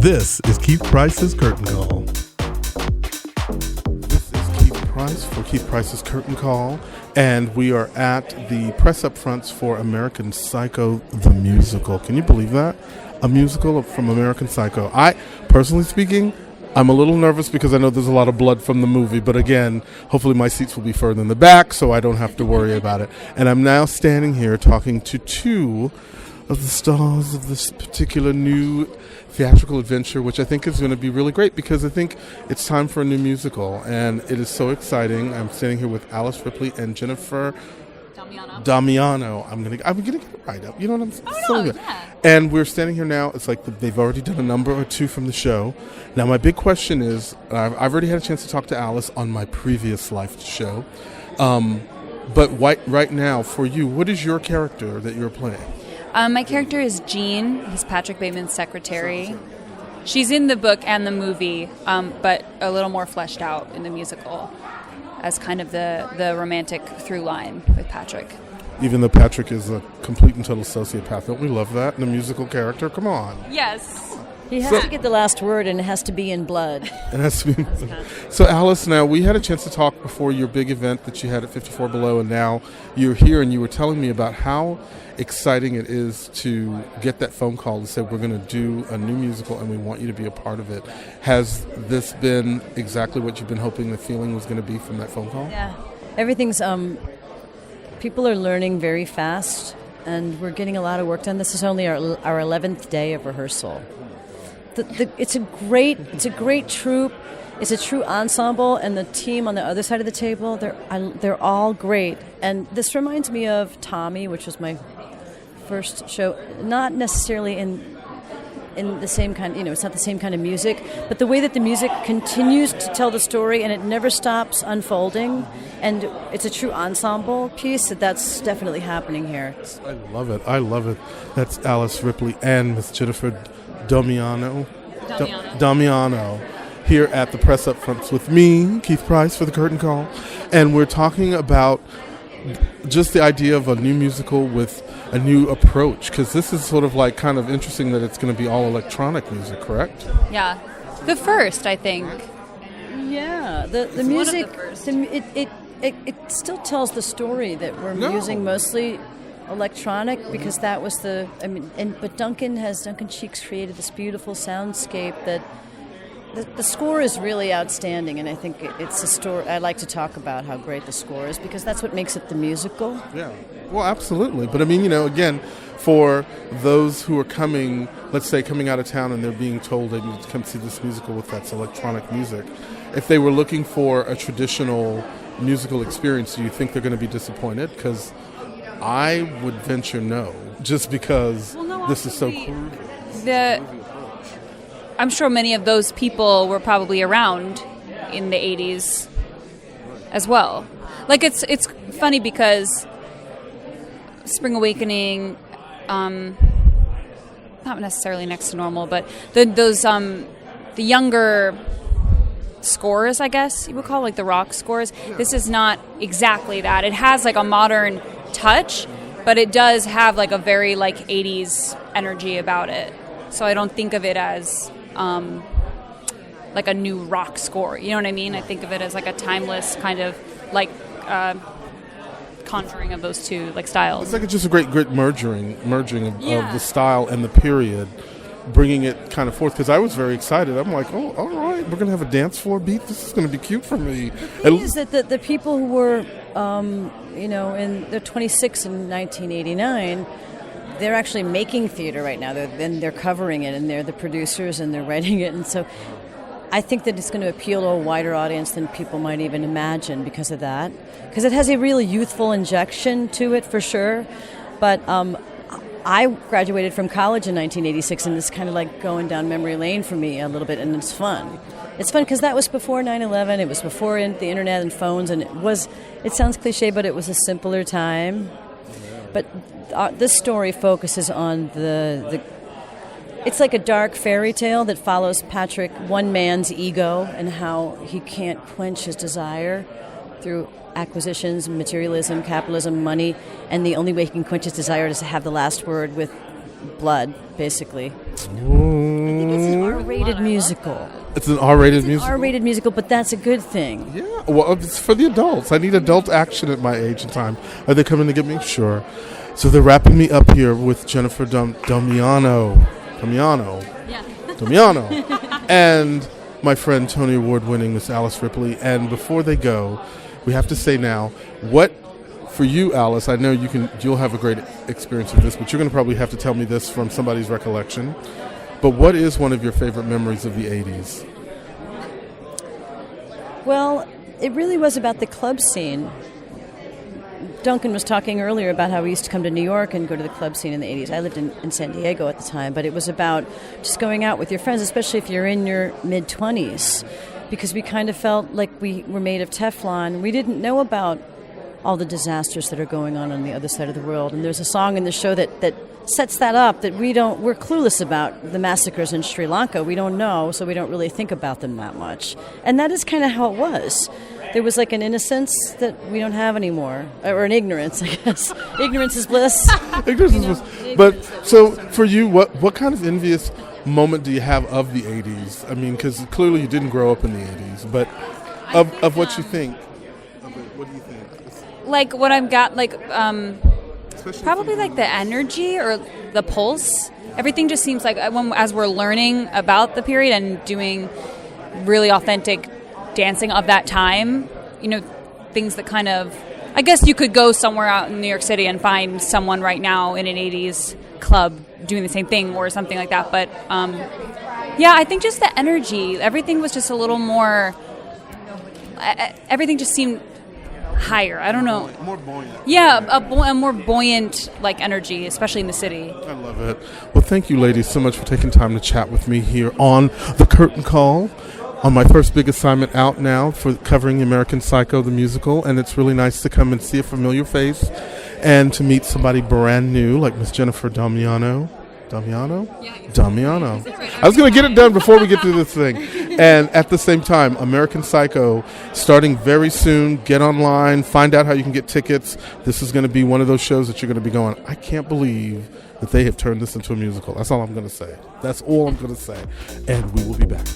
This is Keith Price's Curtain Call. This is Keith Price for Keith Price's Curtain Call, and we are at the press up fronts for American Psycho, the musical. Can you believe that? A musical from American Psycho. Personally speaking, I'm a little nervous because I know there's a lot of blood from the movie, but again, hopefully my seats will be further in the back so I don't have to worry about it. And I'm now standing here talking to two of the stars of this particular new theatrical adventure, which I think is going to be really great because I think it's time for a new musical, and it is so exciting. I'm standing here with Alice Ripley and Jennifer Damiano. I'm gonna get it right up. You know what I'm saying? Oh, no, yeah. And we're standing here now. It's like they've already done a number or two from the show. Now, my big question is, I've already had a chance to talk to Alice on my previous live show. But right now, for you, what is your character that you're playing? My character is Jean. He's Patrick Bateman's secretary. She's in the book and the movie, but a little more fleshed out in the musical as kind of the romantic through line with Patrick. Even though Patrick is a complete and total sociopath, don't we love that in a musical character? Come on. Yes. He has to get the last word, and it has to be in blood. It has to be. So, Alice, now we had a chance to talk before your big event that you had at 54 Below, and now you're here, and you were telling me about how exciting it is to get that phone call and say, we're going to do a new musical, and we want you to be a part of it. Has this been exactly what you've been hoping the feeling was going to be from that phone call? Yeah. Everything's, people are learning very fast, and we're getting a lot of work done. This is only our 11th day of rehearsal. It's a great troupe. It's a true ensemble, and the team on the other side of the table, they're all great. And this reminds me of Tommy, which was my first show. Not necessarily in the same kind, it's not the same kind of music, but the way that the music continues to tell the story and it never stops unfolding, and it's a true ensemble piece. That's definitely happening here. I love it. That's Alice Ripley and Miss Jennifer Damiano here at the press up fronts with me, Keith Price, for the Curtain Call, and we're talking about just the idea of a new musical with a new approach, because this is sort of like kind of interesting that it's going to be all electronic music, correct? Yeah. The first, I think. Yeah. The music, it still tells the story that we're using mostly electronic, because that was but Duncan Cheeks created this beautiful soundscape that the score is really outstanding, and I think it's a story. I like to talk about how great the score is because that's what makes it the musical. Yeah, well, absolutely. But I mean, again, for those who are coming out of town and they're being told they need to come see this musical with that's electronic music, if they were looking for a traditional musical experience, do you think they're going to be disappointed? Because I would venture no, just because this is so cool. I'm sure many of those people were probably around in the 80s as well. Like, it's funny because Spring Awakening, not necessarily Next to Normal, but the younger scores, I guess you would call, like the rock scores, this is not exactly that. It has like a modern touch, but it does have like a very like 80s energy about it. So I don't think of it as like a new rock score. You know what I mean? I think of it as like a timeless kind of like conjuring of those two like styles. It's like it's just a great merging of the style and the period, bringing it kind of forth. Because I was very excited. I'm like, oh, all right, we're gonna have a dance floor beat. This is gonna be cute for me. The thing is that the people who were, they're 26 in 1989. They're actually making theater right now. They're covering it, and they're the producers, and they're writing it. And so I think that it's going to appeal to a wider audience than people might even imagine because of that. Because it has a really youthful injection to it, for sure. But I graduated from college in 1986, and it's kind of like going down memory lane for me a little bit, and it's fun. It's fun because that was before 9/11. It was before the internet and phones, and it sounds cliche, but it was a simpler time. But this story focuses on it's like a dark fairy tale that follows Patrick, one man's ego, and how he can't quench his desire through acquisitions, materialism, capitalism, money, and the only way he can quench his desire is to have the last word with blood, basically. Ooh. I think it's an R-rated musical. It's an R-rated musical? R-rated musical, but that's a good thing. Yeah, well, it's for the adults. I need adult action at my age and time. Are they coming to get me? Sure. So they're wrapping me up here with Jennifer Damiano, and my friend Tony Award-winning Miss Alice Ripley. And before they go, we have to say now, what for you, Alice? I know you'll have a great experience with this, but you're going to probably have to tell me this from somebody's recollection. But what is one of your favorite memories of the 80s? Well, it really was about the club scene. Duncan was talking earlier about how we used to come to New York and go to the club scene in the 80s. I lived in San Diego at the time, but it was about just going out with your friends, especially if you're in your mid-20s, because we kind of felt like we were made of Teflon. We didn't know about all the disasters that are going on the other side of the world. And there's a song in the show that sets that up, that we're clueless about the massacres in Sri Lanka. We don't know, so we don't really think about them that much. And that is kind of how it was. There was like an innocence that we don't have anymore, or an ignorance, I guess. Ignorance is bliss. Ignorance is bliss. But so for you, what kind of envious moment do you have of the 80s? I mean, because clearly you didn't grow up in the 80s, but of what you think. What do you think? Like what I've got, like probably like the energy or the pulse. Everything just seems like as we're learning about the period and doing really authentic dancing of that time, things that kind of, I guess you could go somewhere out in New York City and find someone right now in an 80s club doing the same thing or something like that. But yeah, I think just the energy, everything was just a little more, everything just seemed higher. I don't know. More buoyant. Yeah, a more buoyant energy, especially in the city. I love it. Well, thank you, ladies, so much for taking time to chat with me here on The Curtain Call, on my first big assignment out now for covering American Psycho, the musical. And it's really nice to come and see a familiar face and to meet somebody brand new like Miss Jennifer Damiano. Damiano. I was going to get it done before we get through this thing. And at the same time, American Psycho starting very soon. Get online, find out how you can get tickets. This is going to be one of those shows that you're going to be going, I can't believe that they have turned this into a musical. That's all I'm going to say. That's all I'm going to say. And we will be back.